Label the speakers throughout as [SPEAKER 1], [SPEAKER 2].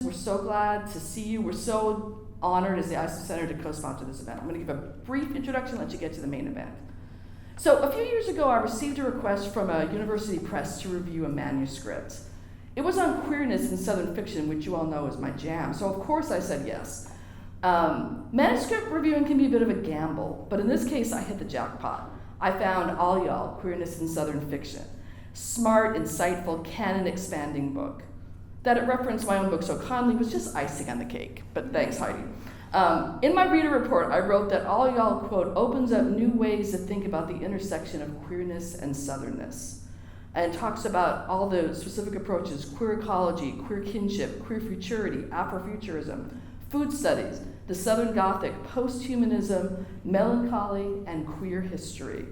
[SPEAKER 1] We're so glad to see you. We're so honored as the ISO Center to co-sponsor this event. I'm going to give a brief introduction and let you get to the main event. So a few years ago, I received a request from a university press to review a manuscript. It was on queerness in Southern fiction, which you all know is my jam, so of course I said yes. Manuscript reviewing can be a bit of a gamble, but in this case, I hit the jackpot. I found All Y'all, Queerness in Southern Fiction. Smart, insightful, canon-expanding book. That it referenced my own book so kindly was just icing on the cake, but thanks, Heidi. In my reader report, I wrote that All Y'all, quote, opens up new ways to think about the intersection of queerness and Southernness, and talks about all the specific approaches: queer ecology, queer kinship, queer futurity, Afrofuturism, food studies, the Southern Gothic, post-humanism, melancholy, and queer history.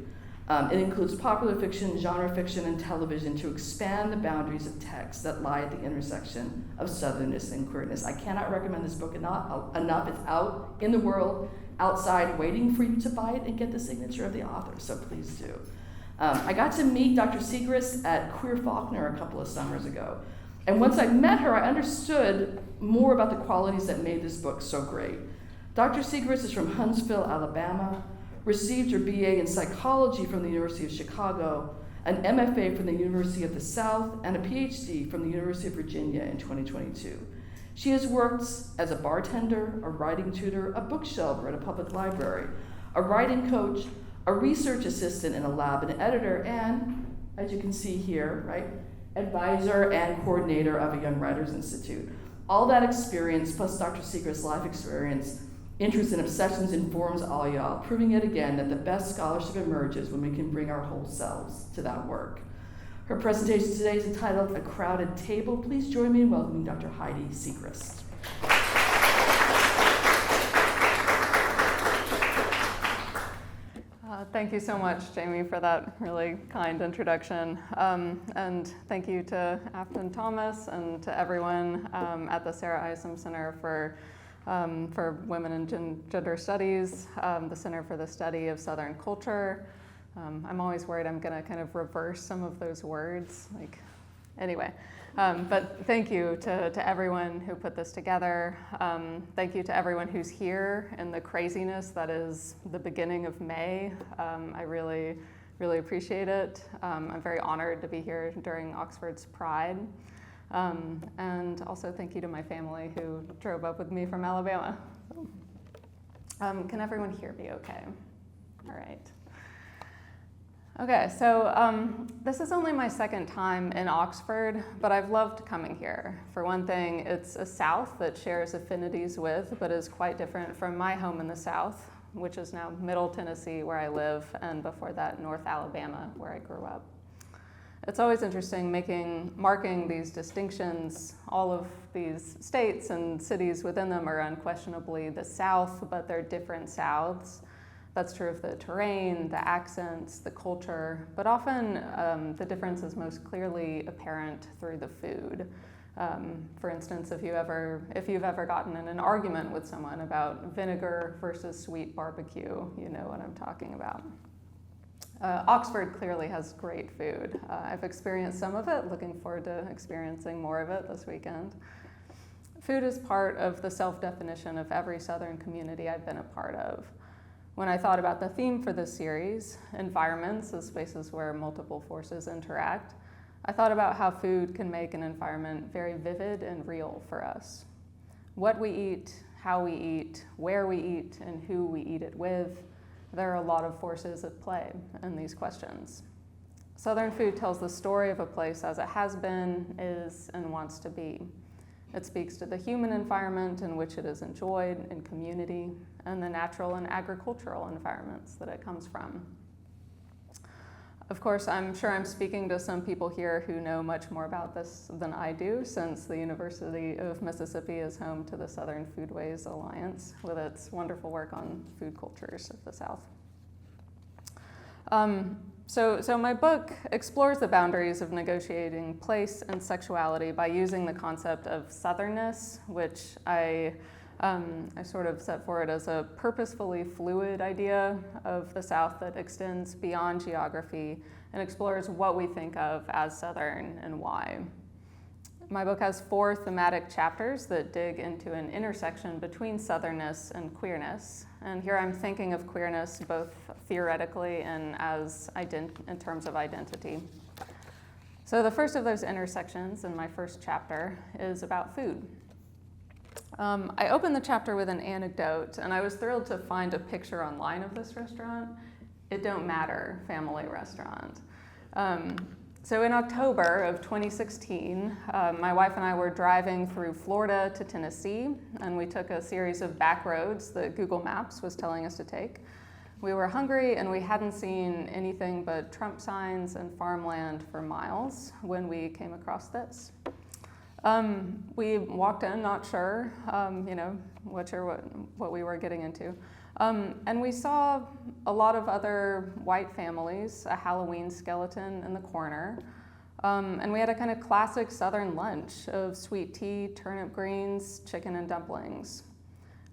[SPEAKER 1] It includes popular fiction, genre fiction, and television to expand the boundaries of text that lie at the intersection of Southernness and queerness. I cannot recommend this book enough. It's out in the world, outside, waiting for you to buy it and get the signature of the author, so please do. I got to meet Dr. Siegrist at Queer Faulkner a couple of summers ago. And once I met her, I understood more about the qualities that made this book so great. Dr. Siegrist is from Huntsville, Alabama, received her BA in psychology from the University of Chicago, an MFA from the University of the South, and a PhD from the University of Virginia in 2022. She has worked as a bartender, a writing tutor, a bookshelver at a public library, a writing coach, a research assistant in a lab, an editor, and, as you can see here, right, advisor and coordinator of a Young Writers Institute. All that experience, plus Dr. Siegrist's life experience, interest and obsessions informs All Y'all, proving yet again that the best scholarship emerges when we can bring our whole selves to that work. Her presentation today is entitled A Crowded Table. Please join me in welcoming Dr. Heidi Siegrist.
[SPEAKER 2] Thank you so much, Jamie, for that really kind introduction. And thank you to Afton Thomas and to everyone at the Sarah Isom Center for Women and Gender Studies, the Center for the Study of Southern Culture. I'm always worried I'm gonna kind of reverse some of those words, but thank you to everyone who put this together. Thank you to everyone who's here in the craziness that is the beginning of May. I really, really appreciate it. I'm very honored to be here during Oxford's Pride. And also thank you to my family who drove up with me from Alabama. Can everyone hear me okay? All right. Okay, so this is only my second time in Oxford, but I've loved coming here. For one thing, it's a South that shares affinities with, but is quite different from my home in the South, which is now Middle Tennessee, where I live, and before that, North Alabama, where I grew up. It's always interesting marking these distinctions. All of these states and cities within them are unquestionably the South, but they're different Souths. That's true of the terrain, the accents, the culture, but often the difference is most clearly apparent through the food. For instance, if you've ever gotten in an argument with someone about vinegar versus sweet barbecue, you know what I'm talking about. Oxford clearly has great food. I've experienced some of it, looking forward to experiencing more of it this weekend. Food is part of the self-definition of every Southern community I've been a part of. When I thought about the theme for this series, environments as spaces where multiple forces interact, I thought about how food can make an environment very vivid and real for us. What we eat, how we eat, where we eat, and who we eat it with, there are a lot of forces at play in these questions. Southern food tells the story of a place as it has been, is, and wants to be. It speaks to the human environment in which it is enjoyed in community, and the natural and agricultural environments that it comes from. Of course, I'm sure I'm speaking to some people here who know much more about this than I do, since the University of Mississippi is home to the Southern Foodways Alliance with its wonderful work on food cultures of the South. So my book explores the boundaries of negotiating place and sexuality by using the concept of Southernness, which I sort of set forward as a purposefully fluid idea of the South that extends beyond geography and explores what we think of as Southern and why. My book has 4 thematic chapters that dig into an intersection between Southernness and queerness. And here I'm thinking of queerness both theoretically and as in terms of identity. So the first of those intersections in my first chapter is about food. I opened the chapter with an anecdote, and I was thrilled to find a picture online of this restaurant. It Don't Matter family restaurant. So in October of 2016, my wife and I were driving through Florida to Tennessee, and we took a series of back roads that Google Maps was telling us to take. We were hungry, and we hadn't seen anything but Trump signs and farmland for miles when we came across this. We walked in, not sure, what we were getting into. And we saw a lot of other white families, a Halloween skeleton in the corner. And we had a kind of classic Southern lunch of sweet tea, turnip greens, chicken, and dumplings.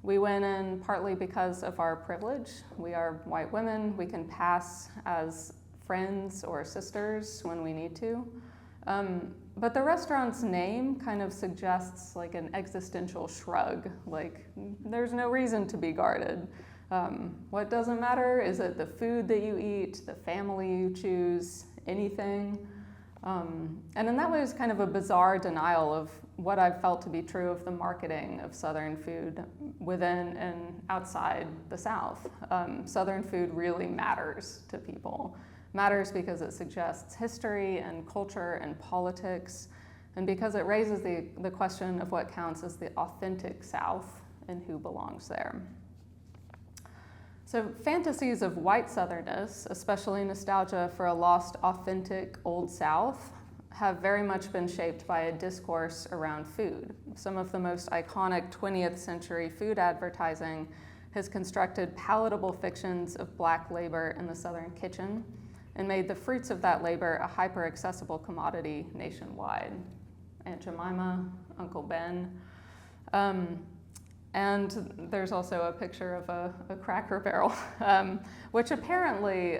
[SPEAKER 2] We went in partly because of our privilege. We are white women. We can pass as friends or sisters when we need to. But the restaurant's name kind of suggests like an existential shrug, like there's no reason to be guarded. What doesn't matter? Is it the food that you eat, the family you choose, anything? And in that way, it's kind of a bizarre denial of what I've felt to be true of the marketing of Southern food within and outside the South. Southern food really matters to people. Matters because it suggests history and culture and politics, and because it raises the question of what counts as the authentic South and who belongs there. So fantasies of white Southernness, especially nostalgia for a lost, authentic Old South, have very much been shaped by a discourse around food. Some of the most iconic 20th century food advertising has constructed palatable fictions of Black labor in the Southern kitchen and made the fruits of that labor a hyper-accessible commodity nationwide. Aunt Jemima, Uncle Ben. And there's also a picture of a Cracker Barrel, which apparently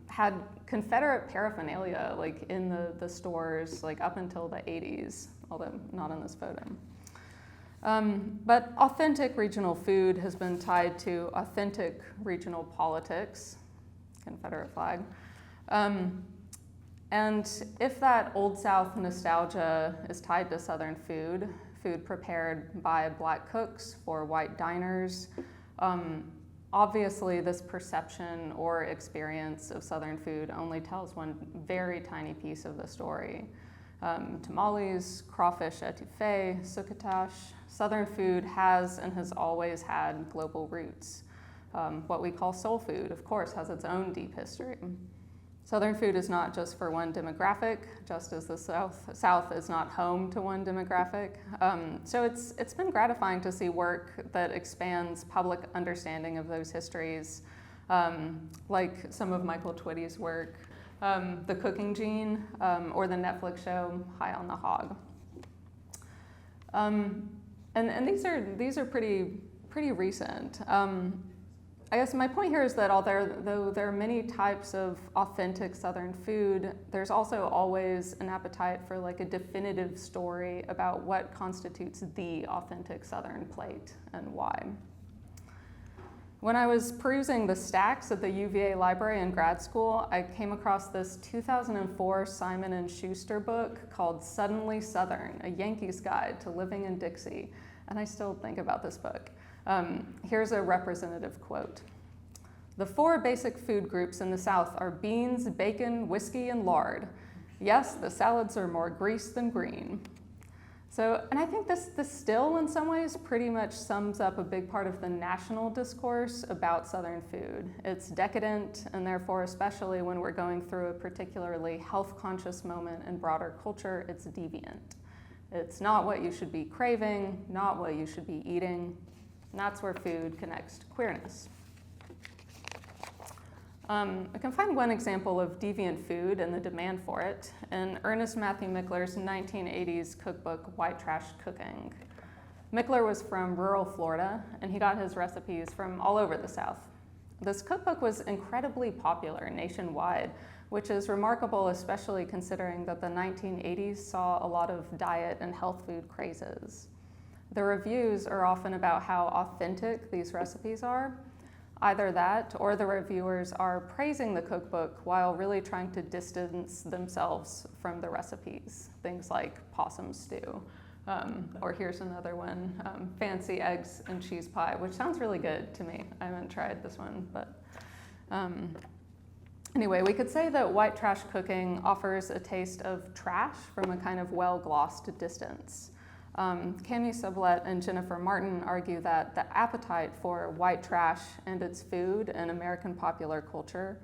[SPEAKER 2] had Confederate paraphernalia like in the stores like up until the 80s, although not in this photo. But authentic regional food has been tied to authentic regional politics, Confederate flag. And if that Old South nostalgia is tied to Southern food, food prepared by Black cooks for white diners, obviously this perception or experience of Southern food only tells one very tiny piece of the story. Tamales, crawfish etouffee, succotash, Southern food has and has always had global roots. What we call soul food, of course, has its own deep history. Southern food is not just for one demographic, just as the South is not home to one demographic. So it's been gratifying to see work that expands public understanding of those histories, like some of Michael Twitty's work, The Cooking Gene, or the Netflix show High on the Hog. And these are pretty recent. I guess my point here is that although there are many types of authentic Southern food, there's also always an appetite for like a definitive story about what constitutes the authentic Southern plate and why. When I was perusing the stacks at the UVA library in grad school, I came across this 2004 Simon & Schuster book called Suddenly Southern, A Yankee's Guide to Living in Dixie, and I still think about this book. Here's a representative quote. "The 4 basic food groups in the South are beans, bacon, whiskey, and lard. Yes, the salads are more grease than green." So, and I think this still in some ways pretty much sums up a big part of the national discourse about Southern food. It's decadent, and therefore, especially when we're going through a particularly health-conscious moment in broader culture, it's deviant. It's not what you should be craving, not what you should be eating. And that's where food connects to queerness. I can find one example of deviant food and the demand for it in Ernest Matthew Mickler's 1980s cookbook, White Trash Cooking. Mickler was from rural Florida, and he got his recipes from all over the South. This cookbook was incredibly popular nationwide, which is remarkable, especially considering that the 1980s saw a lot of diet and health food crazes. The reviews are often about how authentic these recipes are. Either that, or the reviewers are praising the cookbook while really trying to distance themselves from the recipes. Things like possum stew, or here's another one, fancy eggs and cheese pie, which sounds really good to me. I haven't tried this one, but anyway, we could say that white trash cooking offers a taste of trash from a kind of well-glossed distance. Cami Sublette and Jennifer Martin argue that the appetite for white trash and its food in American popular culture,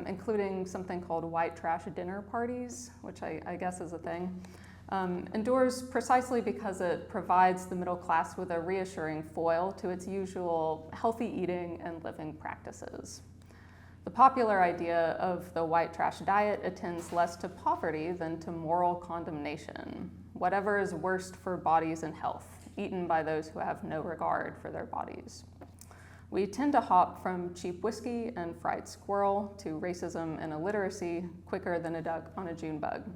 [SPEAKER 2] including something called white trash dinner parties, which I guess is a thing, endures precisely because it provides the middle class with a reassuring foil to its usual healthy eating and living practices. The popular idea of the white trash diet attends less to poverty than to moral condemnation. Whatever is worst for bodies and health, eaten by those who have no regard for their bodies. We tend to hop from cheap whiskey and fried squirrel to racism and illiteracy quicker than a duck on a June bug.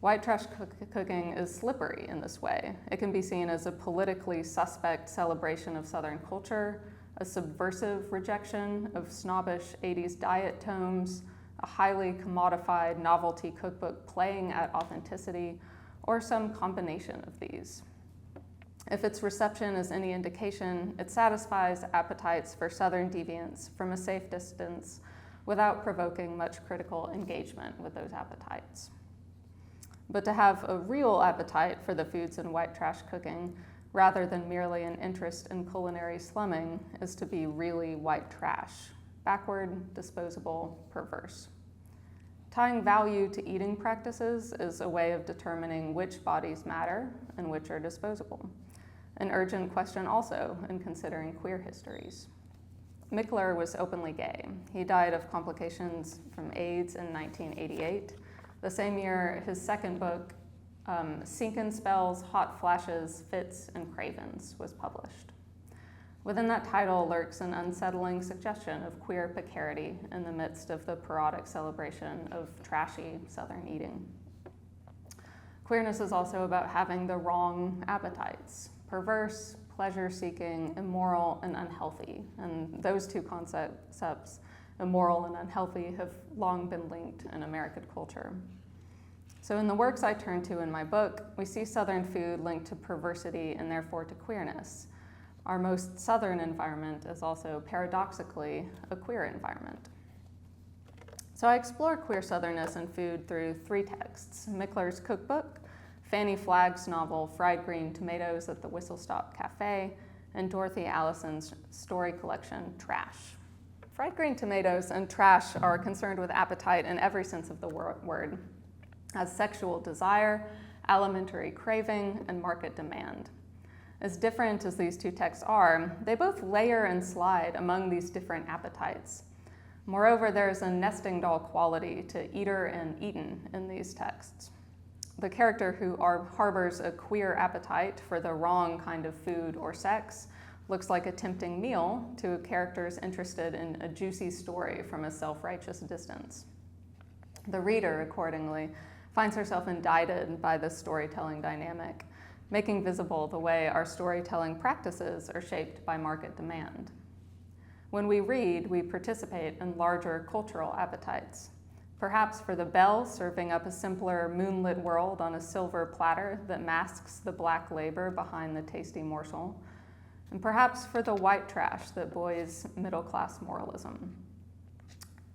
[SPEAKER 2] White trash cooking is slippery in this way. It can be seen as a politically suspect celebration of Southern culture, a subversive rejection of snobbish 80s diet tomes, a highly commodified novelty cookbook playing at authenticity, or some combination of these. If its reception is any indication, it satisfies appetites for Southern deviance from a safe distance without provoking much critical engagement with those appetites. But to have a real appetite for the foods in white trash cooking, rather than merely an interest in culinary slumming, is to be really white trash, backward, disposable, perverse. Tying value to eating practices is a way of determining which bodies matter and which are disposable. An urgent question also in considering queer histories. Mickler was openly gay. He died of complications from AIDS in 1988, the same year his second book, Sinkin' Spells, Hot Flashes, Fits, and Cravens, was published. Within that title lurks an unsettling suggestion of queer precarity in the midst of the parodic celebration of trashy Southern eating. Queerness is also about having the wrong appetites, perverse, pleasure-seeking, immoral, and unhealthy. And those two concepts, immoral and unhealthy, have long been linked in American culture. So in the works I turn to in my book, we see Southern food linked to perversity and therefore to queerness. Our most Southern environment is also paradoxically a queer environment. So I explore queer Southernness in food through three texts: Mickler's cookbook, Fannie Flagg's novel Fried Green Tomatoes at the Whistle Stop Cafe, and Dorothy Allison's story collection Trash. Fried green tomatoes and trash are concerned with appetite in every sense of the word, as sexual desire, alimentary craving, and market demand. As different as these two texts are, they both layer and slide among these different appetites. Moreover, there is a nesting doll quality to eater and eaten in these texts. The character who harbors a queer appetite for the wrong kind of food or sex looks like a tempting meal to characters interested in a juicy story from a self-righteous distance. The reader, accordingly, finds herself indicted by this storytelling dynamic, making visible the way our storytelling practices are shaped by market demand. When we read, we participate in larger cultural appetites. Perhaps for the belle serving up a simpler moonlit world on a silver platter that masks the black labor behind the tasty morsel, and perhaps for the white trash that buoys middle-class moralism.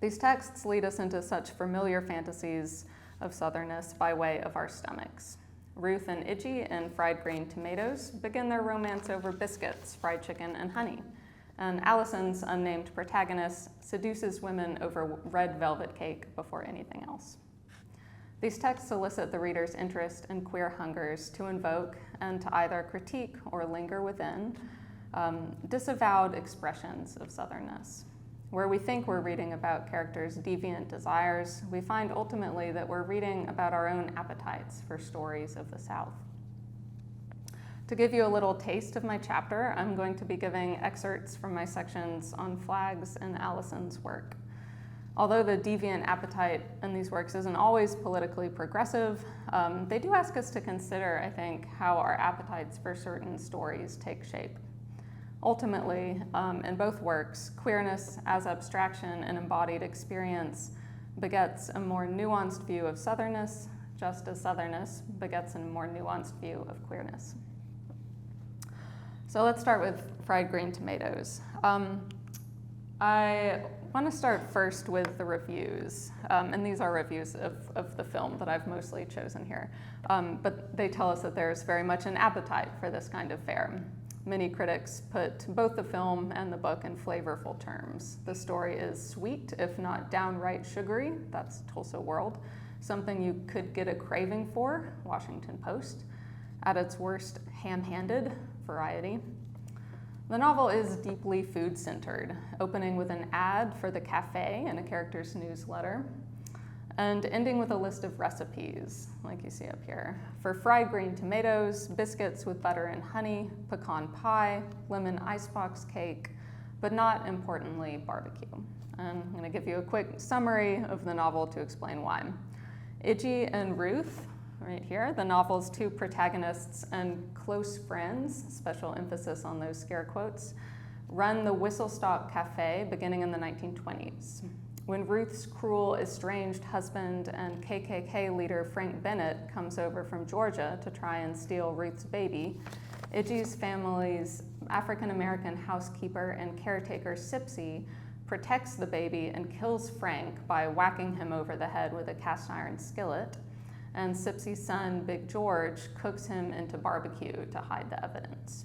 [SPEAKER 2] These texts lead us into such familiar fantasies of Southernness by way of our stomachs. Ruth and Itchy in Fried Green Tomatoes begin their romance over biscuits, fried chicken, and honey. And Allison's unnamed protagonist seduces women over red velvet cake before anything else. These texts solicit the reader's interest in queer hungers to invoke and to either critique or linger within disavowed expressions of Southernness. Where we think we're reading about characters' deviant desires, we find ultimately that we're reading about our own appetites for stories of the South. To give you a little taste of my chapter, I'm going to be giving excerpts from my sections on Flagg's and Allison's work. Although the deviant appetite in these works isn't always politically progressive, they do ask us to consider, I think, how our appetites for certain stories take shape. Ultimately, in both works, queerness as abstraction and embodied experience begets a more nuanced view of Southernness, just as Southernness begets a more nuanced view of queerness. So let's start with fried green tomatoes. I want to start first with the reviews, and these are reviews of the film that I've mostly chosen here, but they tell us that there's very much an appetite for this kind of fare. Many critics put both the film and the book in flavorful terms. The story is sweet, if not downright sugary, that's Tulsa World, something you could get a craving for, Washington Post. At its worst, ham-handed, Variety. The novel is deeply food-centered, opening with an ad for the cafe in a character's newsletter, and ending with a list of recipes, like you see up here, for fried green tomatoes, biscuits with butter and honey, pecan pie, lemon icebox cake, but not importantly, barbecue. And I'm going to give you a quick summary of the novel to explain why. Iggy and Ruth, right here, the novel's two protagonists and close friends, special emphasis on those scare quotes, run the Whistle Stop Cafe beginning in the 1920s. When Ruth's cruel, estranged husband and KKK leader Frank Bennett comes over from Georgia to try and steal Ruth's baby, Iggy's family's African-American housekeeper and caretaker Sipsy protects the baby and kills Frank by whacking him over the head with a cast iron skillet, and Sipsy's son, Big George, cooks him into barbecue to hide the evidence.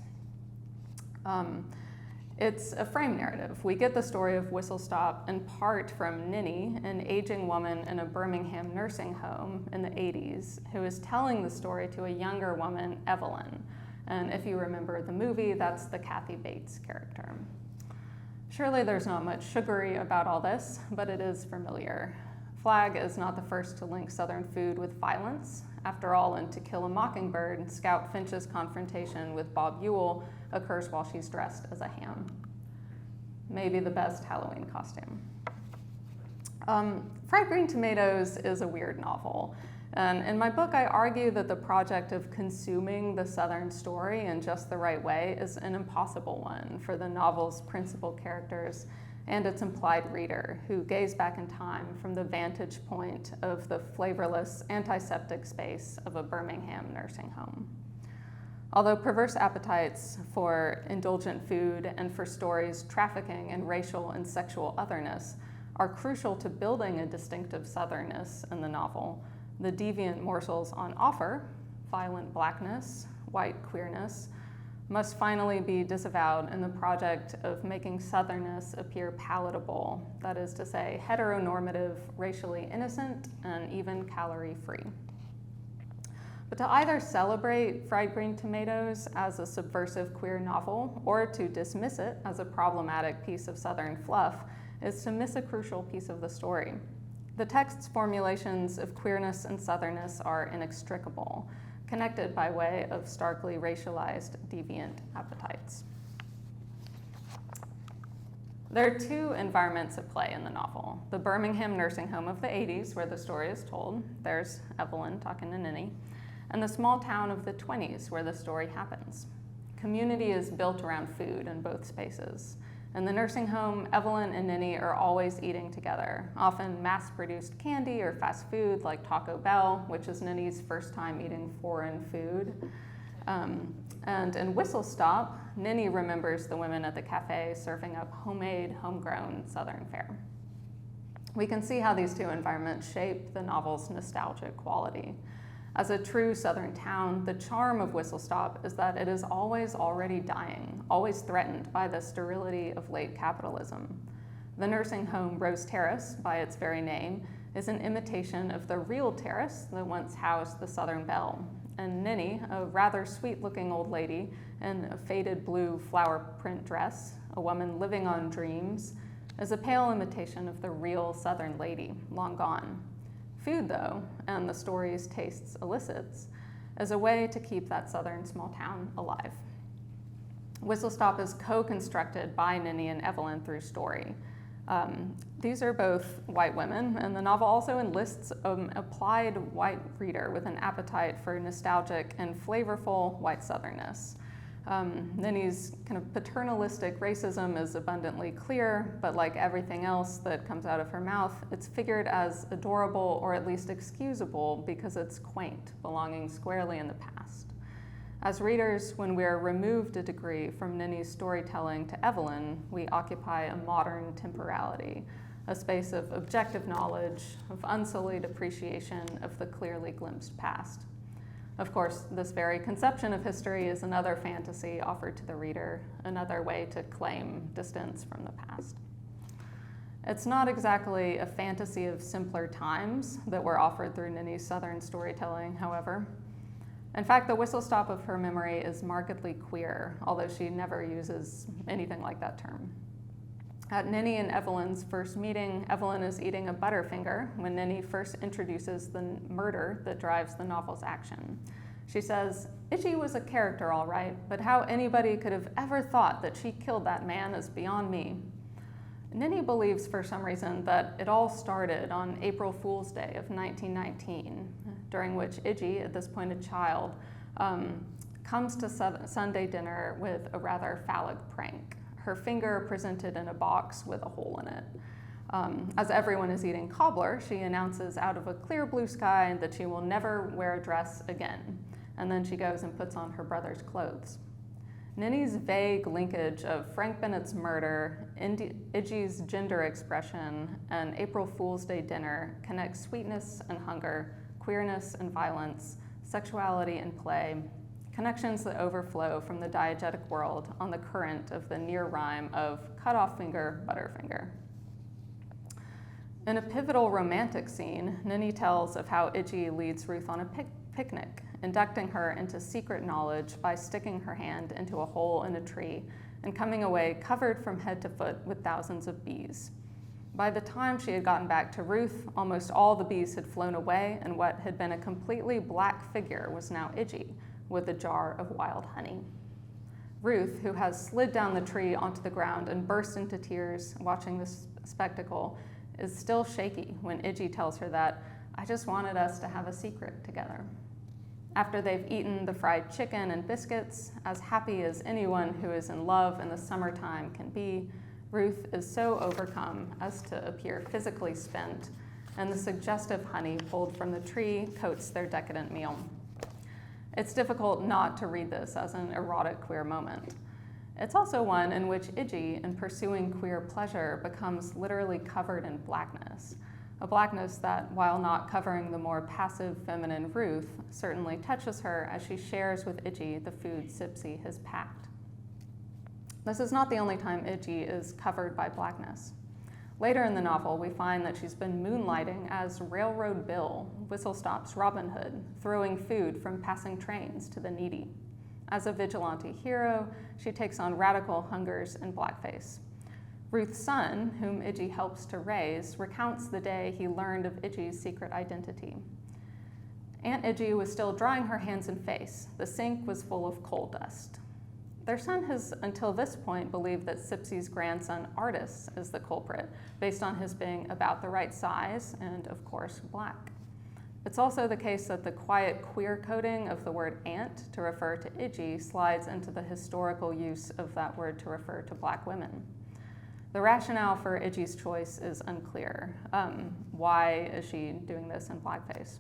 [SPEAKER 2] It's a frame narrative. We get the story of Whistle Stop in part from Ninny, an aging woman in a Birmingham nursing home in the 80s, who is telling the story to a younger woman, Evelyn. And if you remember the movie, that's the Kathy Bates character. Surely there's not much sugary about all this, but it is familiar. Flagg is not the first to link Southern food with violence. After all, in To Kill a Mockingbird, Scout Finch's confrontation with Bob Ewell occurs while she's dressed as a ham. Maybe the best Halloween costume. Fried Green Tomatoes is a weird novel. And in my book, I argue that the project of consuming the Southern story in just the right way is an impossible one for the novel's principal characters and its implied reader, who gaze back in time from the vantage point of the flavorless, antiseptic space of a Birmingham nursing home. Although perverse appetites for indulgent food and for stories trafficking in racial and sexual otherness are crucial to building a distinctive Southernness in the novel, the deviant morsels on offer, violent blackness, white queerness, must finally be disavowed in the project of making Southernness appear palatable, that is to say, heteronormative, racially innocent, and even calorie-free. But to either celebrate Fried Green Tomatoes as a subversive queer novel or to dismiss it as a problematic piece of Southern fluff is to miss a crucial piece of the story. The text's formulations of queerness and Southernness are inextricable, connected by way of starkly racialized deviant appetites. There are two environments at play in the novel. The Birmingham nursing home of the 80s, where the story is told, there's Evelyn talking to Ninny, and the small town of the 20s, where the story happens. Community is built around food in both spaces. In the nursing home, Evelyn and Ninny are always eating together, often mass-produced candy or fast food like Taco Bell, which is Ninny's first time eating foreign food. And in Whistle Stop, Ninny remembers the women at the cafe serving up homemade, homegrown Southern fare. We can see how these two environments shape the novel's nostalgic quality. As a true Southern town, the charm of Whistle Stop is that it is always already dying, always threatened by the sterility of late capitalism. The nursing home Rose Terrace, by its very name, is an imitation of the real terrace that once housed the Southern Belle. And Ninny, a rather sweet-looking old lady in a faded blue flower print dress, a woman living on dreams, is a pale imitation of the real Southern lady, long gone. Food, though, and the story's tastes elicits, is a way to keep that Southern small town alive. Whistle Stop is co-constructed by Ninny and Evelyn through story. These are both white women, and the novel also enlists an applied white reader with an appetite for nostalgic and flavorful white Southernness. Ninny's kind of paternalistic racism is abundantly clear, but like everything else that comes out of her mouth, it's figured as adorable or at least excusable because it's quaint, belonging squarely in the past. As readers, when we're removed a degree from Ninny's storytelling to Evelyn, we occupy a modern temporality, a space of objective knowledge, of unsullied appreciation of the clearly glimpsed past. Of course, this very conception of history is another fantasy offered to the reader, another way to claim distance from the past. It's not exactly a fantasy of simpler times that we're offered through Ninny's Southern storytelling, however. In fact, the whistle-stop of her memory is markedly queer, although she never uses anything like that term. At Ninny and Evelyn's first meeting, Evelyn is eating a Butterfinger when Ninny first introduces the murder that drives the novel's action. She says, "Itchy was a character, all right, but how anybody could have ever thought that she killed that man is beyond me." Ninny believes for some reason that it all started on April Fool's Day of 1919, during which Itchy, at this point a child, comes to Sunday dinner with a rather phallic prank. Her finger presented in a box with a hole in it. As everyone is eating cobbler, she announces out of a clear blue sky that she will never wear a dress again. And then she goes and puts on her brother's clothes. Ninny's vague linkage of Frank Bennett's murder, Itchy's gender expression, and April Fool's Day dinner connects sweetness and hunger, queerness and violence, sexuality and play, connections that overflow from the diegetic world on the current of the near rhyme of cut off finger, Butterfinger. In a pivotal romantic scene, Ninny tells of how Itchy leads Ruth on a picnic, inducting her into secret knowledge by sticking her hand into a hole in a tree and coming away covered from head to foot with thousands of bees. By the time she had gotten back to Ruth, almost all the bees had flown away, and what had been a completely black figure was now Itchy, with a jar of wild honey. Ruth, who has slid down the tree onto the ground and burst into tears watching this spectacle, is still shaky when Itchy tells her that, "I just wanted us to have a secret together." After they've eaten the fried chicken and biscuits, as happy as anyone who is in love in the summertime can be, Ruth is so overcome as to appear physically spent, and the suggestive honey pulled from the tree coats their decadent meal. It's difficult not to read this as an erotic queer moment. It's also one in which Itchy, in pursuing queer pleasure, becomes literally covered in blackness. A blackness that, while not covering the more passive feminine Ruth, certainly touches her as she shares with Itchy the food Sipsy has packed. This is not the only time Itchy is covered by blackness. Later in the novel, we find that she's been moonlighting as Railroad Bill, Whistle Stop's Robin Hood, throwing food from passing trains to the needy. As a vigilante hero, she takes on radical hungers in blackface. Ruth's son, whom Itchy helps to raise, recounts the day he learned of Itchy's secret identity. Aunt Itchy was still drying her hands and face. The sink was full of coal dust. Their son has, until this point, believed that Sipsy's grandson, Artis, is the culprit, based on his being about the right size and, of course, black. It's also the case that the quiet queer coding of the word aunt to refer to Itchy slides into the historical use of that word to refer to black women. The rationale for Itchy's choice is unclear. Why is she doing this in blackface?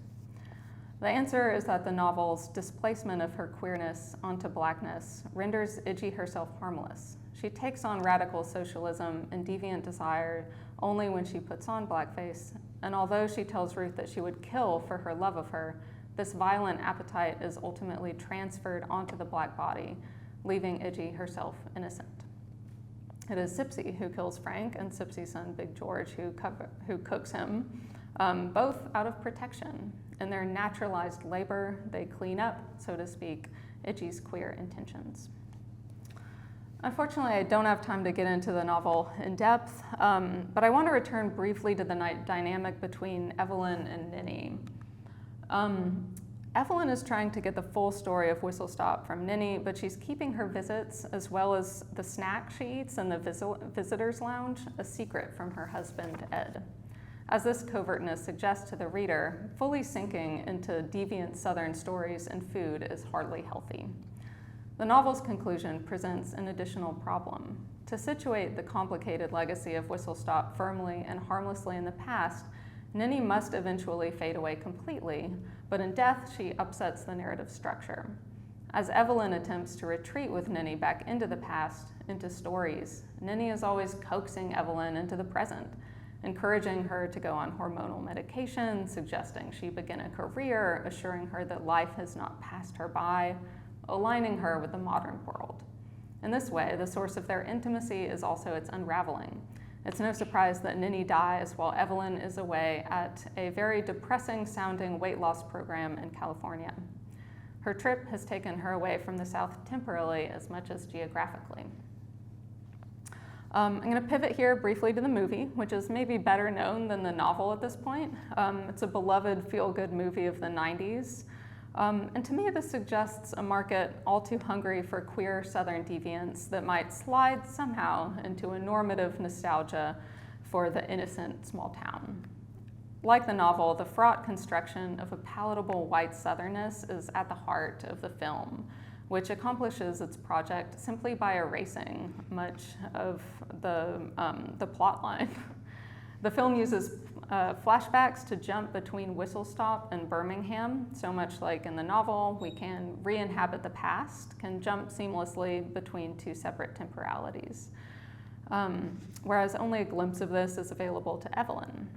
[SPEAKER 2] The answer is that the novel's displacement of her queerness onto blackness renders Itchy herself harmless. She takes on radical socialism and deviant desire only when she puts on blackface, and although she tells Ruth that she would kill for her love of her, this violent appetite is ultimately transferred onto the black body, leaving Itchy herself innocent. It is Sipsy who kills Frank and Sipsy's son Big George who cooks him, both out of protection. In their naturalized labor, they clean up, so to speak, Itchy's queer intentions. Unfortunately, I don't have time to get into the novel in depth, but I want to return briefly to the dynamic between Evelyn and Ninny. Evelyn is trying to get the full story of Whistle Stop from Ninny, but she's keeping her visits, as well as the snack she eats in the visitor's lounge, a secret from her husband, Ed. As this covertness suggests to the reader, fully sinking into deviant Southern stories and food is hardly healthy. The novel's conclusion presents an additional problem. To situate the complicated legacy of Whistle Stop firmly and harmlessly in the past, Ninny must eventually fade away completely, but in death, she upsets the narrative structure. As Evelyn attempts to retreat with Ninny back into the past, into stories, Ninny is always coaxing Evelyn into the present, encouraging her to go on hormonal medication, suggesting she begin a career, assuring her that life has not passed her by, aligning her with the modern world. In this way, the source of their intimacy is also its unraveling. It's no surprise that Ninny dies while Evelyn is away at a very depressing sounding weight loss program in California. Her trip has taken her away from the South temporarily as much as geographically. I'm going to pivot here briefly to the movie, which is maybe better known than the novel at this point. It's a beloved feel-good movie of the 90s. And to me, this suggests a market all too hungry for queer Southern deviance that might slide somehow into a normative nostalgia for the innocent small town. Like the novel, the fraught construction of a palatable white Southernness is at the heart of the film, which accomplishes its project simply by erasing much of the plot line. The film uses flashbacks to jump between Whistle Stop and Birmingham. So much like in the novel, we can re-inhabit the past, can jump seamlessly between two separate temporalities. Whereas only a glimpse of this is available to Evelyn.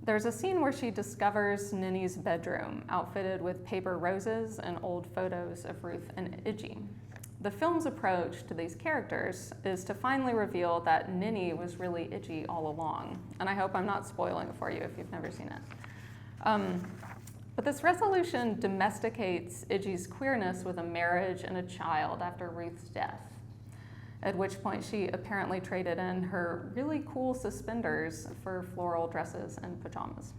[SPEAKER 2] There's a scene where she discovers Ninny's bedroom, outfitted with paper roses and old photos of Ruth and Iggy. The film's approach to these characters is to finally reveal that Ninny was really Iggy all along. And I hope I'm not spoiling it for you if you've never seen it. But this resolution domesticates Iggy's queerness with a marriage and a child after Ruth's death, at which point she apparently traded in her really cool suspenders for floral dresses and pajamas.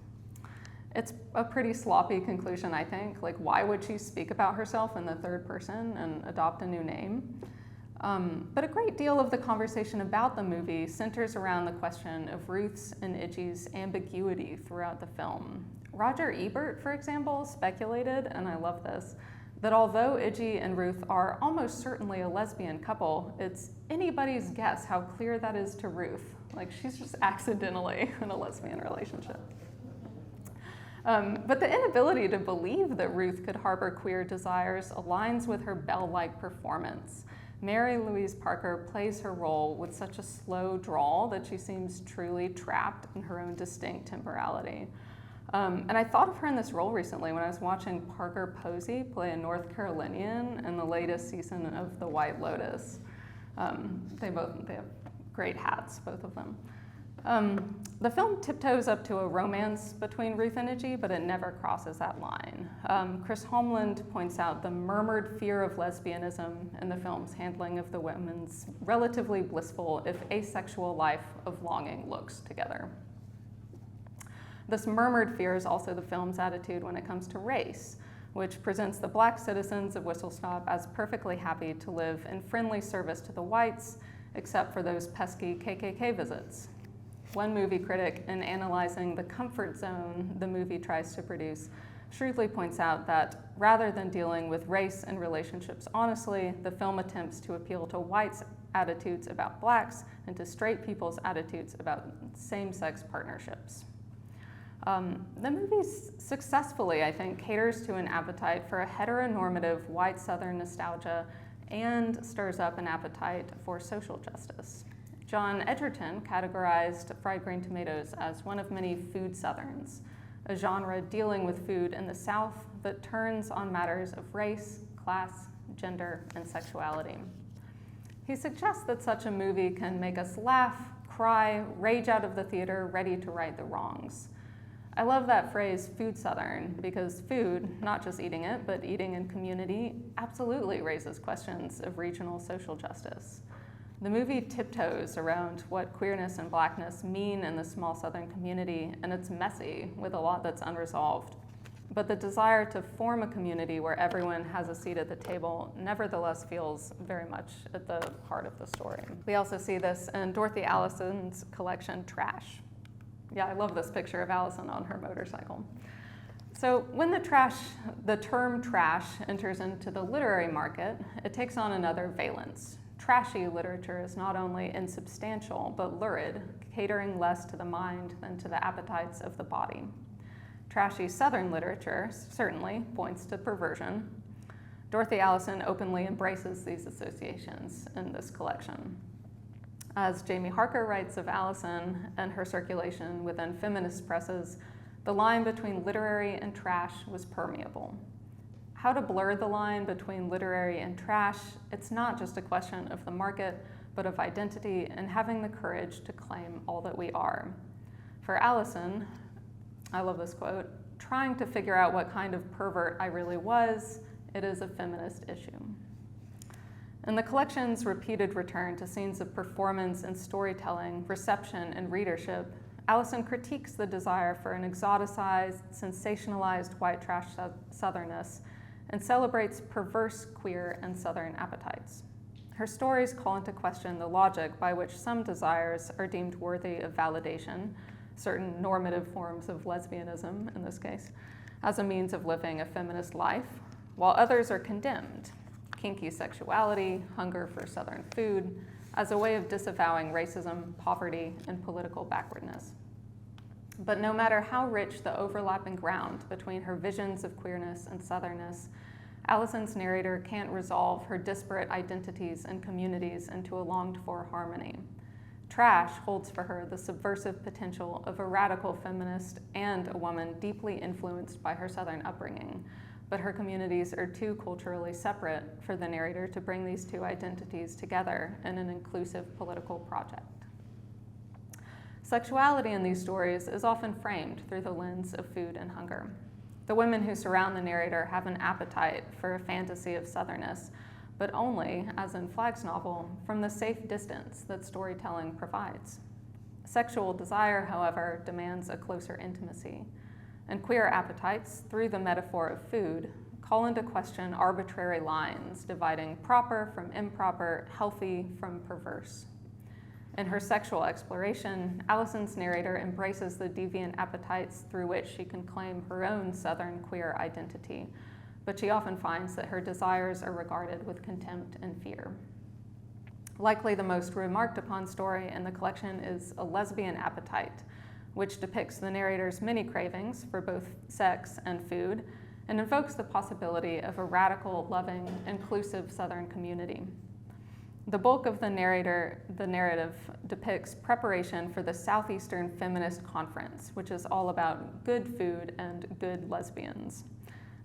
[SPEAKER 2] It's a pretty sloppy conclusion, I think. Like, why would she speak about herself in the third person and adopt a new name? But a great deal of the conversation about the movie centers around the question of Ruth's and Iggy's ambiguity throughout the film. Roger Ebert, for example, speculated, and I love this, that although Iggy and Ruth are almost certainly a lesbian couple, it's anybody's guess how clear that is to Ruth. Like, she's just accidentally in a lesbian relationship. But the inability to believe that Ruth could harbor queer desires aligns with her Belle-like performance. Mary Louise Parker plays her role with such a slow drawl that she seems truly trapped in her own distinct temporality. And I thought of her in this role recently when I was watching Parker Posey play a North Carolinian in the latest season of The White Lotus. They have great hats, both of them. The film tiptoes up to a romance between Ruth and Iggy, but it never crosses that line. Chris Holmland points out the murmured fear of lesbianism in the film's handling of the women's relatively blissful, if asexual, life of longing looks together. This murmured fear is also the film's attitude when it comes to race, which presents the Black citizens of Whistle Stop as perfectly happy to live in friendly service to the whites, except for those pesky KKK visits. One movie critic, in analyzing the comfort zone the movie tries to produce, shrewdly points out that rather than dealing with race and relationships honestly, the film attempts to appeal to whites' attitudes about blacks and to straight people's attitudes about same-sex partnerships. The movie successfully, I think, caters to an appetite for a heteronormative white Southern nostalgia and stirs up an appetite for social justice. John Edgerton categorized fried green tomatoes as one of many food Southerns, a genre dealing with food in the South that turns on matters of race, class, gender, and sexuality. He suggests that such a movie can make us laugh, cry, rage out of the theater, ready to right the wrongs. I love that phrase, food Southern, because food, not just eating it, but eating in community, absolutely raises questions of regional social justice. The movie tiptoes around what queerness and blackness mean in the small Southern community, and it's messy with a lot that's unresolved. but the desire to form a community where everyone has a seat at the table nevertheless feels very much at the heart of the story. We also see this in Dorothy Allison's collection, Trash. Yeah, I love this picture of Allison on her motorcycle. So when the term trash enters into the literary market, it takes on another valence. Trashy literature is not only insubstantial, but lurid, catering less to the mind than to the appetites of the body. Trashy Southern literature certainly points to perversion. Dorothy Allison openly embraces these associations in this collection. As Jamie Harker writes of Allison and her circulation within feminist presses, the line between literary and trash was permeable. How to blur the line between literary and trash, it's not just a question of the market, but of identity and having the courage to claim all that we are. For Allison, I love this quote, trying to figure out what kind of pervert I really was, it is a feminist issue. In the collection's repeated return to scenes of performance and storytelling, reception and readership, Allison critiques the desire for an exoticized, sensationalized white trash Southernness and celebrates perverse queer and Southern appetites. Her stories call into question the logic by which some desires are deemed worthy of validation, certain normative forms of lesbianism in this case, as a means of living a feminist life, while others are condemned, kinky sexuality, hunger for Southern food, as a way of disavowing racism, poverty, and political backwardness. But no matter how rich the overlapping ground between her visions of queerness and Southernness, Allison's narrator can't resolve her disparate identities and communities into a longed-for harmony. Trash holds for her the subversive potential of a radical feminist and a woman deeply influenced by her Southern upbringing, but her communities are too culturally separate for the narrator to bring these two identities together in an inclusive political project. Sexuality in these stories is often framed through the lens of food and hunger. The women who surround the narrator have an appetite for a fantasy of Southernness, but only, as in Flagg's novel, from the safe distance that storytelling provides. Sexual desire, however, demands a closer intimacy, and queer appetites, through the metaphor of food, call into question arbitrary lines dividing proper from improper, healthy from perverse. In her sexual exploration, Allison's narrator embraces the deviant appetites through which she can claim her own Southern queer identity, but she often finds that her desires are regarded with contempt and fear. Likely the most remarked upon story in the collection is A Lesbian Appetite, which depicts the narrator's many cravings for both sex and food and invokes the possibility of a radical, loving, inclusive Southern community. The bulk of the narrative depicts preparation for the Southeastern Feminist Conference, which is all about good food and good lesbians.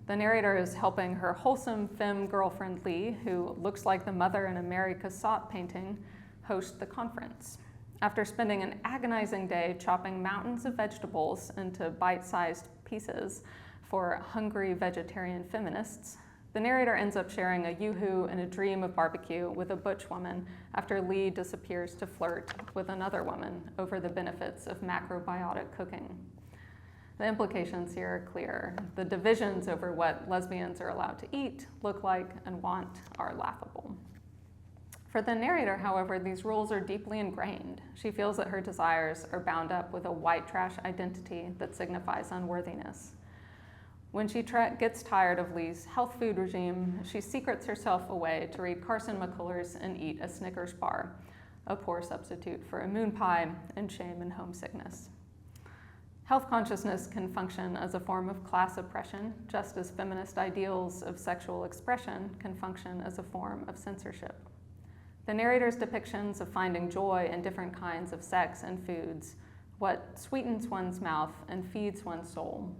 [SPEAKER 2] The narrator is helping her wholesome femme girlfriend Lee, who looks like the mother in a Mary Cassatt painting, host the conference. After spending an agonizing day chopping mountains of vegetables into bite-sized pieces for hungry vegetarian feminists, the narrator ends up sharing a yoo-hoo and a dream of barbecue with a butch woman after Lee disappears to flirt with another woman over the benefits of macrobiotic cooking. The implications here are clear. The divisions over what lesbians are allowed to eat, look like, and want are laughable. For the narrator, however, these rules are deeply ingrained. She feels that her desires are bound up with a white trash identity that signifies unworthiness. When she gets tired of Lee's health food regime, she secrets herself away to read Carson McCullers and eat a Snickers bar, a poor substitute for a moon pie and shame and homesickness. Health consciousness can function as a form of class oppression, just as feminist ideals of sexual expression can function as a form of censorship. The narrator's depictions of finding joy in different kinds of sex and foods, what sweetens one's mouth and feeds one's soul,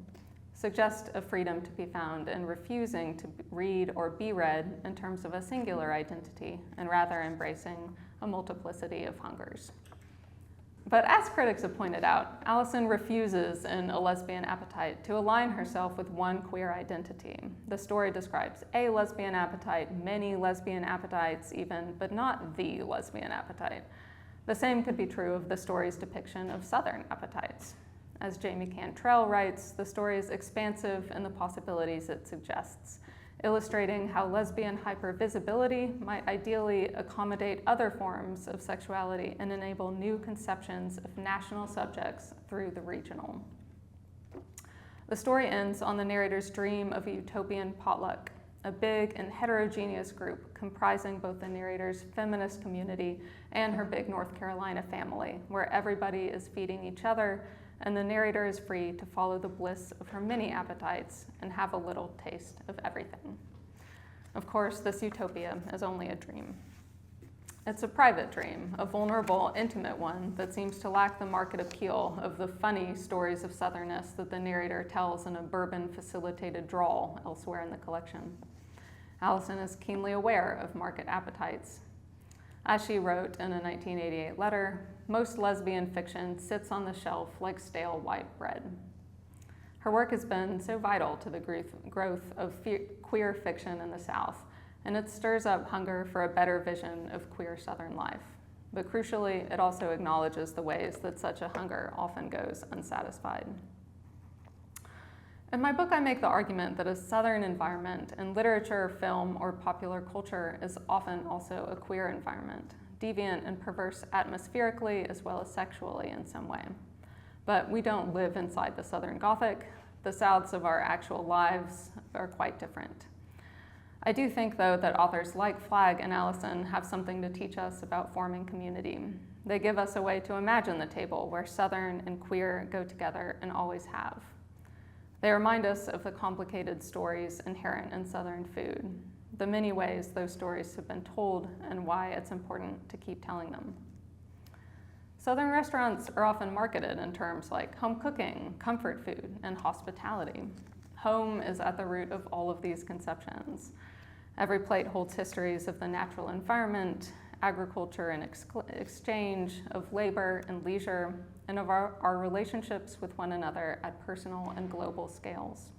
[SPEAKER 2] suggest a freedom to be found in refusing to read or be read in terms of a singular identity, and rather embracing a multiplicity of hungers. But as critics have pointed out, Allison refuses in A Lesbian Appetite to align herself with one queer identity. The story describes a lesbian appetite, many lesbian appetites even, but not the lesbian appetite. The same could be true of the story's depiction of Southern appetites. As Jamie Cantrell writes, the story is expansive in the possibilities it suggests, illustrating how lesbian hypervisibility might ideally accommodate other forms of sexuality and enable new conceptions of national subjects through the regional. The story ends on the narrator's dream of a utopian potluck, a big and heterogeneous group comprising both the narrator's feminist community and her big North Carolina family, where everybody is feeding each other and the narrator is free to follow the bliss of her many appetites and have a little taste of everything. Of course, this utopia is only a dream. It's a private dream, a vulnerable, intimate one that seems to lack the market appeal of the funny stories of Southernness that the narrator tells in a bourbon-facilitated drawl elsewhere in the collection. Allison is keenly aware of market appetites. As she wrote in a 1988 letter, most lesbian fiction sits on the shelf like stale white bread. Her work has been so vital to the growth of queer fiction in the South, and it stirs up hunger for a better vision of queer Southern life. But crucially, it also acknowledges the ways that such a hunger often goes unsatisfied. In my book, I make the argument that a Southern environment in literature, film, or popular culture is often also a queer environment, deviant and perverse atmospherically as well as sexually in some way. But we don't live inside the Southern Gothic. The Souths of our actual lives are quite different. I do think, though, that authors like Flagg and Allison have something to teach us about forming community. They give us a way to imagine the table where Southern and queer go together and always have. They remind us of the complicated stories inherent in Southern food, the many ways those stories have been told, and why it's important to keep telling them. Southern restaurants are often marketed in terms like home cooking, comfort food, and hospitality. Home is at the root of all of these conceptions. Every plate holds histories of the natural environment, agriculture and exchange, of labor and leisure, and of our relationships with one another at personal and global scales.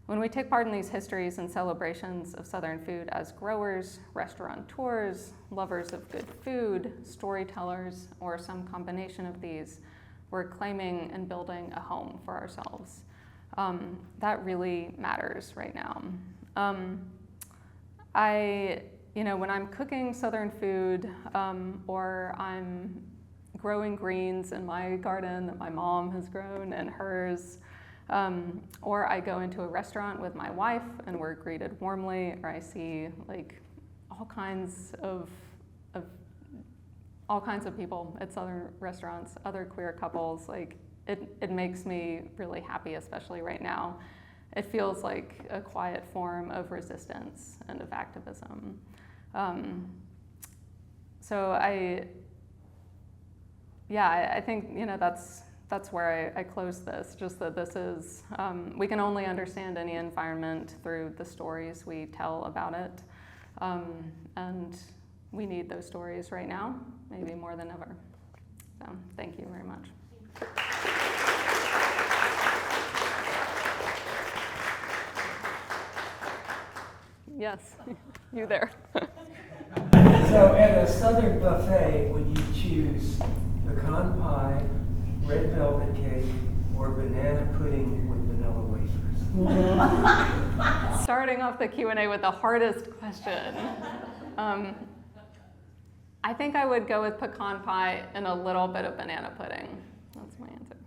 [SPEAKER 2] When we take part in these histories and celebrations of Southern food as growers, restaurateurs, lovers of good food, storytellers, or some combination of these, we're claiming and building a home for ourselves. That really matters right now. When I'm cooking Southern food, or I'm growing greens in my garden that my mom has grown and hers, or I go into a restaurant with my wife and we're greeted warmly, or I see like all kinds of people at Southern restaurants, other queer couples, like it makes me really happy, especially right now. It feels like a quiet form of resistance and of activism. I think that's where I close this. Just that this is we can only understand any environment through the stories we tell about it, and we need those stories right now, maybe more than ever. So thank you very much. Yes, you there.
[SPEAKER 3] So at a Southern buffet, would you choose pecan pie, red velvet cake, or banana pudding with vanilla wafers?
[SPEAKER 2] Starting off the Q&A with the hardest question. I think I would go with pecan pie and a little bit of banana pudding. That's my answer.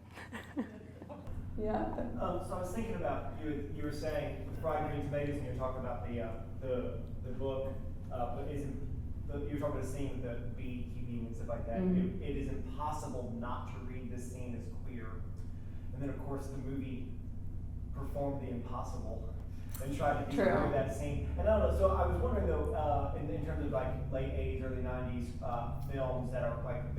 [SPEAKER 2] Yeah.
[SPEAKER 4] So I was thinking about you were saying with fried green tomatoes, and you were talking about the book, but you were talking about a scene with the beekeeping and stuff like that.
[SPEAKER 1] Mm-hmm.
[SPEAKER 4] It is impossible not to read this scene as queer, and then of course the movie performed the impossible and tried to do that scene. And I don't know. So I was wondering though, in terms of like late '80s, early '90s films that are like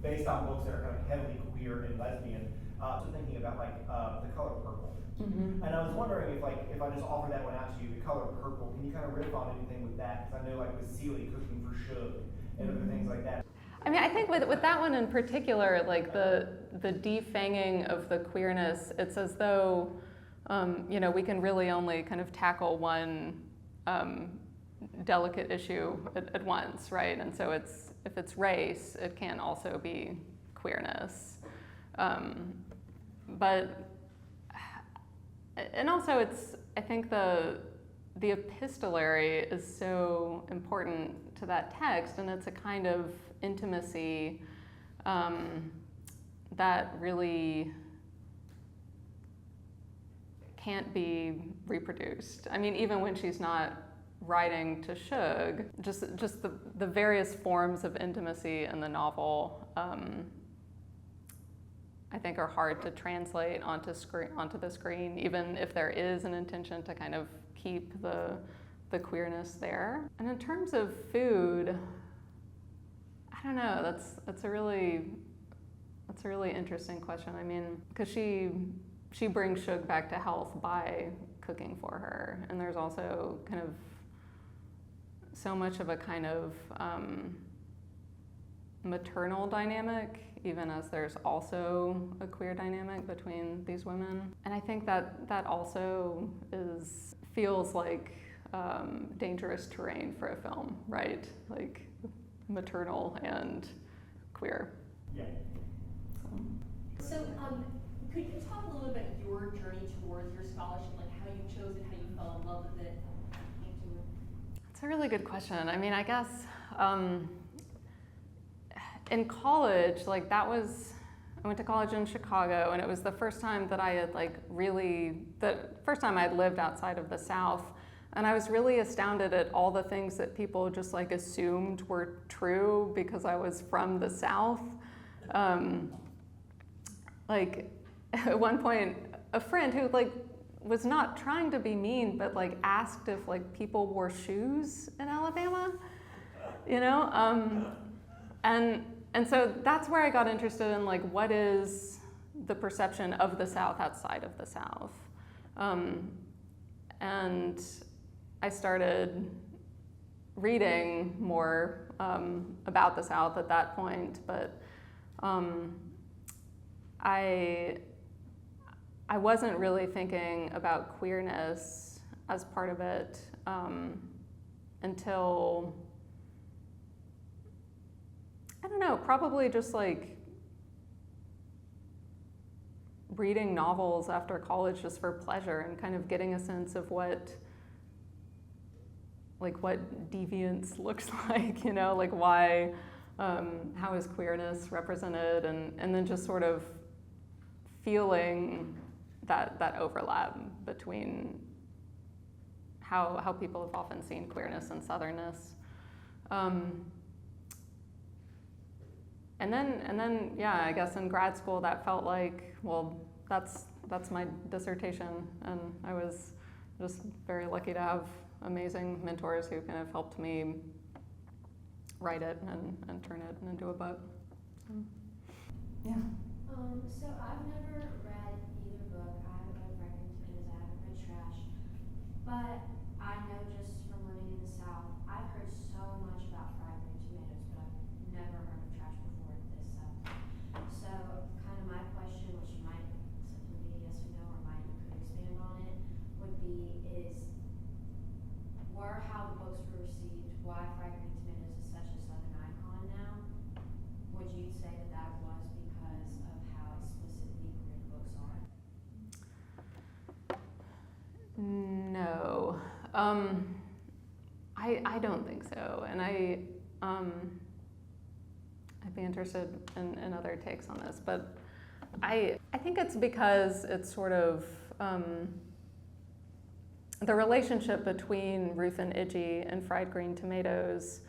[SPEAKER 4] based on books that are kind of heavily queer and lesbian. So thinking about like The Color Purple. Mm-hmm. And I was wondering if I just offer that one out to you, The Color Purple, can you kind of riff on anything with that? Because I know like with Celie cooking for Suge and other things like that.
[SPEAKER 2] I mean, I think with that one in particular, like the defanging of the queerness, it's as though we can really only kind of tackle one delicate issue at once, right? And so if it's race, it can also be queerness. but, and also I think the epistolary is so important to that text, and it's a kind of intimacy that really can't be reproduced. I mean, even when she's not writing to Shug, just the various forms of intimacy in the novel, I think are hard to translate onto the screen, even if there is an intention to kind of keep the queerness there. And in terms of food, I don't know. That's a really interesting question. I mean, because she brings Shug back to health by cooking for her, and there's also kind of so much of a kind of maternal dynamic, even as there's also a queer dynamic between these women. And I think that also feels like dangerous terrain for a film, right? Like maternal and queer.
[SPEAKER 4] Yeah.
[SPEAKER 5] So, could you talk a little about your journey towards your scholarship, like how you chose it, how you fell in love with it, came to it?
[SPEAKER 2] That's a really good question. I mean, I guess in college, like I went to college in Chicago, and it was the first time that I had the first time I'd lived outside of the South. And I was really astounded at all the things that people just like assumed were true because I was from the South. Like at one point, a friend who was not trying to be mean, but asked if people wore shoes in Alabama, you know? And so that's where I got interested in what is the perception of the South outside of the South. And I started reading more about the South at that point, but I wasn't really thinking about queerness as part of it until, I don't know, probably just reading novels after college just for pleasure and kind of getting a sense of what deviance looks like, you know, why, how is queerness represented, and then just sort of feeling that overlap between how people have often seen queerness and Southernness. And then, yeah, I guess in grad school that felt like, well, that's my dissertation, and I was just very lucky to have amazing mentors who kind of helped me write it and turn it into a book. Yeah.
[SPEAKER 6] So I've never read either book. I haven't read Fragment Tomatoes, I haven't read Trash. But I know just from living in the South, I've heard so much about Fragment Tomatoes, but I've never heard of Trash before this. So kind of my question, which might simply be a yes or no, or might you could expand on it, would be how the books were received, why Fragment Tomatoes is such a Southern icon now. Would you say that was because of how explicitly queer the books are?
[SPEAKER 2] No, I don't think so, and I'd be interested in other takes on this, but I think it's because it's sort of the relationship between Ruth and Idgie and Fried Green Tomatoes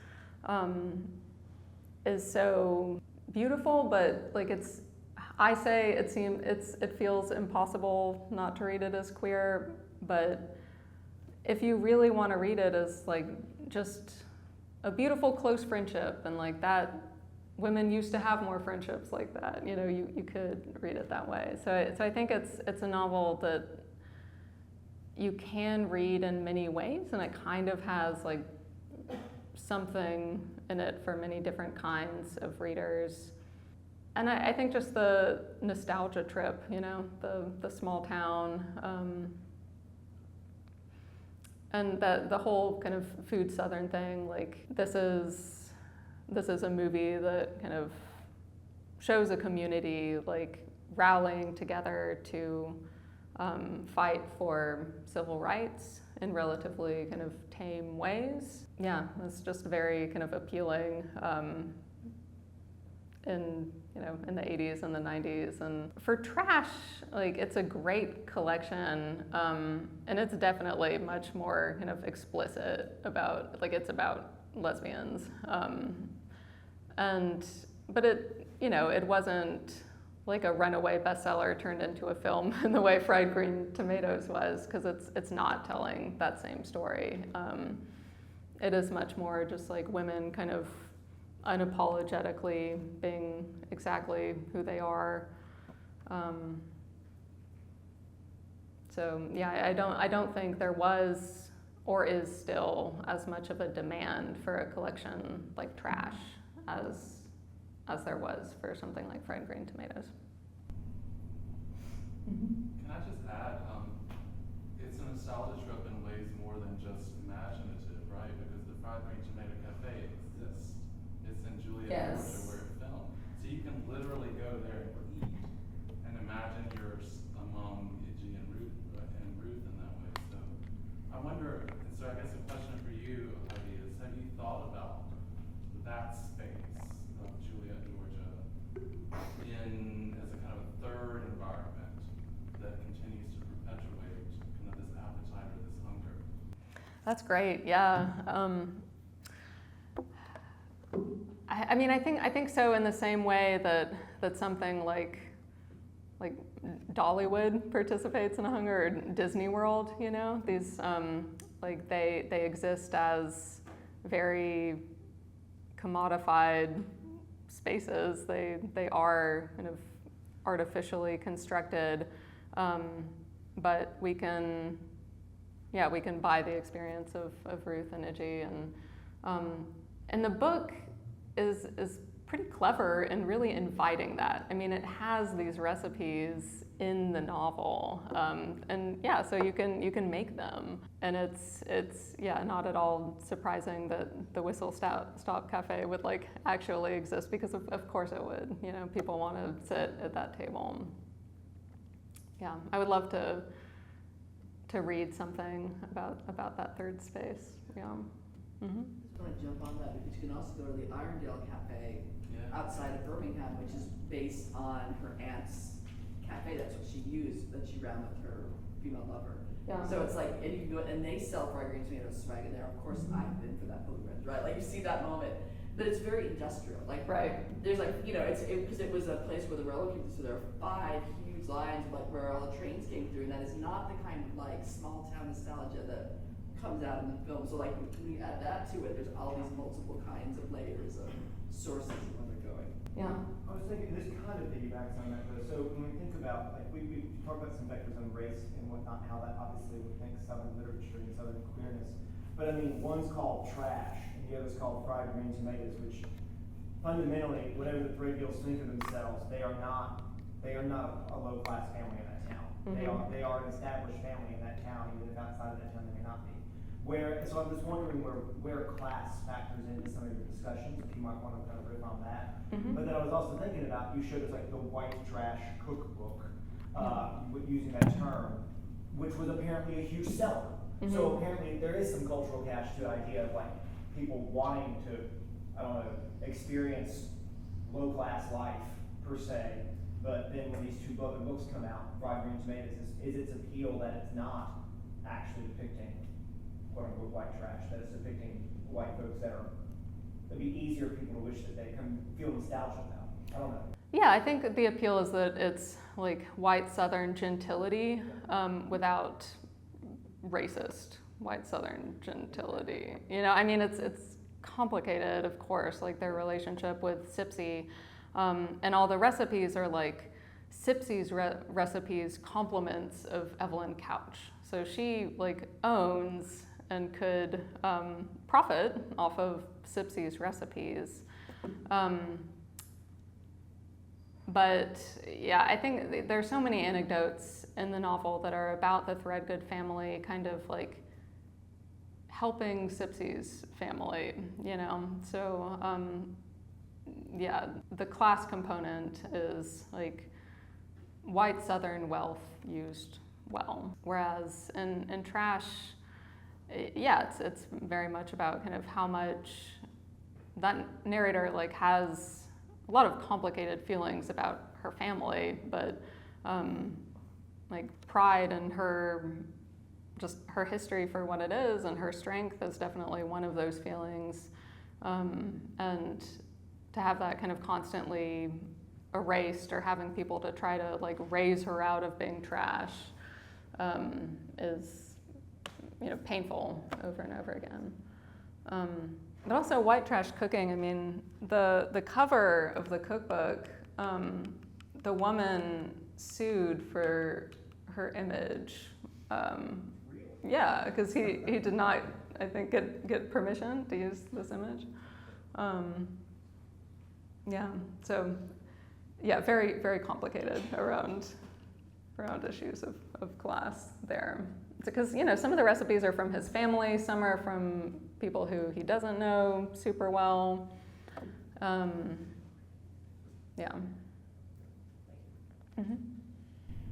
[SPEAKER 2] is so beautiful, but it feels impossible not to read it as queer, but if you really want to read it as just a beautiful close friendship, and that women used to have more friendships like that, you know, you could read it that way. So I think it's a novel that you can read in many ways, and it kind of has something in it for many different kinds of readers. And I think just the nostalgia trip, you know, the small town, and the whole kind of food Southern thing, this is a movie that kind of shows a community rallying together to fight for civil rights in relatively kind of tame ways. Yeah, it's just very kind of appealing in the 80s and the 90s. And for trash, like, it's a great collection, and it's definitely much more kind of explicit about, like, it's about lesbians, but it wasn't like a runaway bestseller turned into a film in the way Fried Green Tomatoes was, because it's not telling that same story. It is much more just like women kind of unapologetically being exactly who they are. So yeah, I don't think there was or is still as much of a demand for a collection like Trash as there was for something like Fried Green Tomatoes.
[SPEAKER 7] Can I just add, it's a nostalgia trope in ways more than just imaginative, right? Because the Fried Green Tomato Cafe exists. It's in Juliet,
[SPEAKER 1] Yes.
[SPEAKER 7] Georgia, where it filmed. So you can literally go there and eat and imagine you're among Iggy and Ruth in that way. So I wonder, so I guess a question for you, Heidi, is have you thought about that space of Juliet, Georgia as a kind of third environment that continues to perpetuate kind of this appetite or this hunger?
[SPEAKER 2] That's great. Yeah. I think so, in the same way that something like Dollywood participates in a hunger, or Disney World. These like they exist as very commodified spaces. They are kind of artificially constructed, but we can buy the experience of Ruth and Iggy, and the book is pretty clever in really inviting that. I mean, it has these recipes in the novel, and yeah, so you can make them, and it's not at all surprising that the Whistle Stop Cafe would like actually exist, because of course it would. People want to sit at that table. Yeah, I would love to read something about that third space. Yeah. Mm-hmm.
[SPEAKER 1] I just want to jump on that, because you can also go to the Irondale Cafe outside of Birmingham, which is based on her aunt's cafe. That's what she used, that she ran with her female lover.
[SPEAKER 2] Yeah.
[SPEAKER 1] So it's like, and you can go, and they sell fried green tomatoes swag in there. Of course, I've been for that pilgrimage, right? Like, you see that moment, but it's very industrial. Like,
[SPEAKER 2] Right.
[SPEAKER 1] There's like, because it was a place where the railroad came through, so there are 5 huge lines, like where all the trains came through, and that is not the kind of like small town nostalgia that comes out in the film. So like, when you add that to it, there's all these multiple kinds of layers of sources of where they're going.
[SPEAKER 2] Yeah.
[SPEAKER 4] I was thinking, this kind of piggybacks on that though. So when we think about, like, we talked about some vectors on race and whatnot, how that obviously would think Southern literature and Southern queerness. But I mean, one's called Trash and the other's called Fried Green Tomatoes, which fundamentally, whatever the Threadgills think of themselves, they are not a low class family in that town.
[SPEAKER 2] Mm-hmm.
[SPEAKER 4] They are an established family in that town, even if outside of that town they may not be. So I was wondering where class factors into some of your discussions, if you might want to kind of riff on that.
[SPEAKER 2] Mm-hmm.
[SPEAKER 4] But then I was also thinking about, you showed us like the white trash cookbook, using that term, which was apparently a huge seller.
[SPEAKER 2] Mm-hmm.
[SPEAKER 4] So apparently there is some cultural cash to the idea of like people wanting to, I don't know, experience low class life per se. But then when these 2 other books come out, Fried Green Tomatoes, is its appeal that it's not actually depicting quote unquote white trash, that it's depicting white folks that'd be easier for people to wish that they can feel nostalgia about. I don't know.
[SPEAKER 2] Yeah, I think that the appeal is that it's like white Southern gentility, without racist white Southern gentility. I mean, it's complicated, of course, like their relationship with Sipsy, and all the recipes are like Sipsy's recipes compliments of Evelyn Couch. So she like owns and could profit off of Sipsy's recipes. But yeah, I think there's so many anecdotes in the novel that are about the Threadgood family kind of like helping Sipsy's family, So yeah, the class component is like white Southern wealth used well. Whereas in trash, it's very much about kind of how much that narrator like has a lot of complicated feelings about her family, but like pride in her, just her history for what it is and her strength is definitely one of those feelings. And to have that kind of constantly erased or having people to try to like raise her out of being trash is, you know, painful over and over again. But also white trash cooking, I mean, the cover of the cookbook, the woman sued for her image. Yeah, because he did not, I think, get permission to use this image. Yeah, so yeah, very, very complicated around issues of class there. Because, you know, some of the recipes are from his family, some are from people who he doesn't know super well. Yeah. Mm-hmm.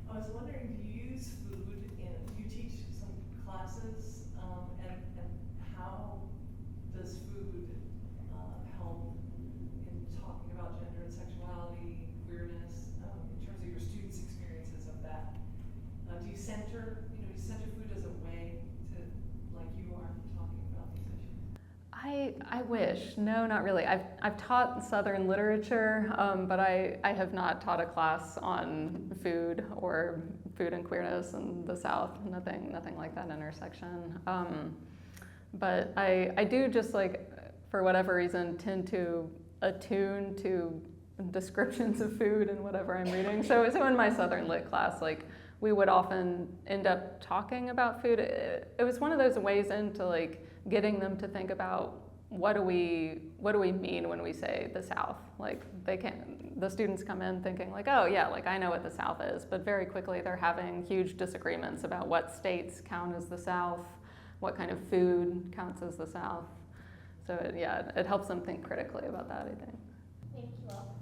[SPEAKER 8] I was wondering, do you use food do you teach some classes, and how does food help in talking about gender and sexuality, queerness, in terms of your students' experiences of that? Do you center food as a way to, like you are, talking about these issues?
[SPEAKER 2] I wish. No, not really. I've taught Southern literature, but I have not taught a class on food or food and queerness in the South. Nothing like that intersection. But I do just like, for whatever reason, tend to attune to descriptions of food and whatever I'm reading. So in my Southern lit class, like, we would often end up talking about food. It was one of those ways into like getting them to think about what do we mean when we say the South? Like the students come in thinking like, oh yeah, like I know what the South is, but very quickly they're having huge disagreements about what states count as the South, what kind of food counts as the South. So it helps them think critically about that, I think.
[SPEAKER 5] Thank you all.